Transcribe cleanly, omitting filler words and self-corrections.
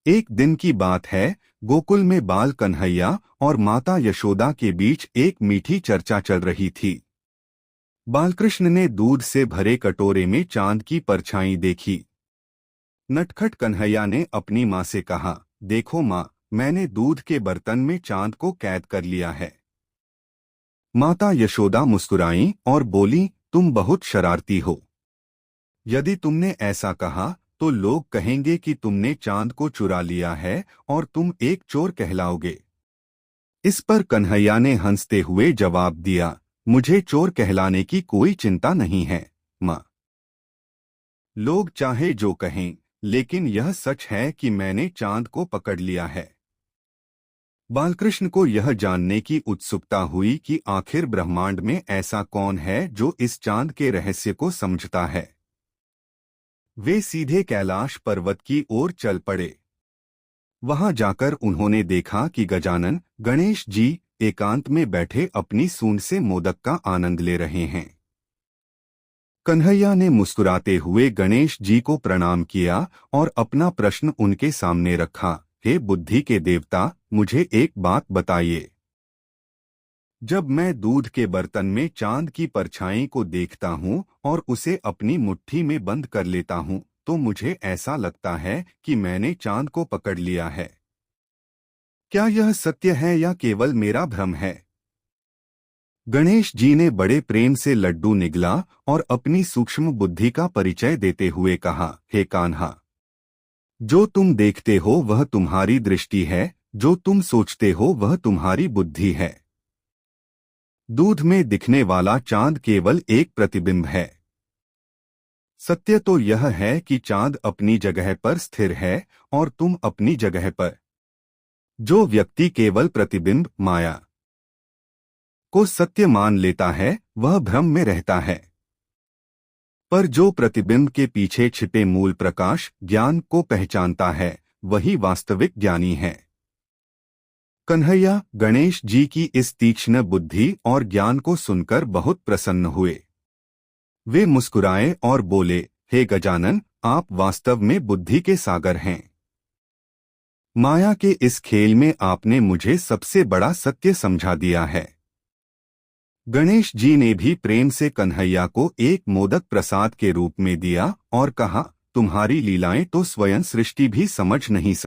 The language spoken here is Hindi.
एक दिन की बात है। गोकुल में बाल कन्हैया और माता यशोदा के बीच एक मीठी चर्चा चल रही थी। बालकृष्ण ने दूध से भरे कटोरे में चांद की परछाई देखी। नटखट कन्हैया ने अपनी माँ से कहा, देखो माँ, मैंने दूध के बर्तन में चांद को कैद कर लिया है। माता यशोदा मुस्कुराईं और बोली, तुम बहुत शरारती हो। यदि तुमने ऐसा कहा तो लोग कहेंगे कि तुमने चांद को चुरा लिया है और तुम एक चोर कहलाओगे। इस पर कन्हैया ने हंसते हुए जवाब दिया, मुझे चोर कहलाने की कोई चिंता नहीं है माँ। लोग चाहे जो कहें, लेकिन यह सच है कि मैंने चांद को पकड़ लिया है। बालकृष्ण को यह जानने की उत्सुकता हुई कि आखिर ब्रह्मांड में ऐसा कौन है जो इस चांद के रहस्य को समझता है। वे सीधे कैलाश पर्वत की ओर चल पड़े। वहां जाकर उन्होंने देखा कि गजानन गणेश जी एकांत में बैठे अपनी सूंड से मोदक का आनंद ले रहे हैं। कन्हैया ने मुस्कुराते हुए गणेश जी को प्रणाम किया और अपना प्रश्न उनके सामने रखा, हे बुद्धि के देवता, मुझे एक बात बताइए। जब मैं दूध के बर्तन में चांद की परछाई को देखता हूँ और उसे अपनी मुट्ठी में बंद कर लेता हूँ, तो मुझे ऐसा लगता है कि मैंने चांद को पकड़ लिया है। क्या यह सत्य है या केवल मेरा भ्रम है? गणेश जी ने बड़े प्रेम से लड्डू निगला और अपनी सूक्ष्म बुद्धि का परिचय देते हुए कहा, हे कान्हा, जो तुम देखते हो वह तुम्हारी दृष्टि है, जो तुम सोचते हो वह तुम्हारी बुद्धि है। दूध में दिखने वाला चांद केवल एक प्रतिबिंब है। सत्य तो यह है कि चांद अपनी जगह पर स्थिर है और तुम अपनी जगह पर। जो व्यक्ति केवल प्रतिबिंब माया को सत्य मान लेता है वह भ्रम में रहता है, पर जो प्रतिबिंब के पीछे छिपे मूल प्रकाश ज्ञान को पहचानता है वही वास्तविक ज्ञानी है। कन्हैया गणेश जी की इस तीक्ष्ण बुद्धि और ज्ञान को सुनकर बहुत प्रसन्न हुए। वे मुस्कुराए और बोले, हे गजानन, आप वास्तव में बुद्धि के सागर हैं। माया के इस खेल में आपने मुझे सबसे बड़ा सत्य समझा दिया है। गणेश जी ने भी प्रेम से कन्हैया को एक मोदक प्रसाद के रूप में दिया और कहा, तुम्हारी लीलाएं तो स्वयं सृष्टि भी समझ नहीं सकती।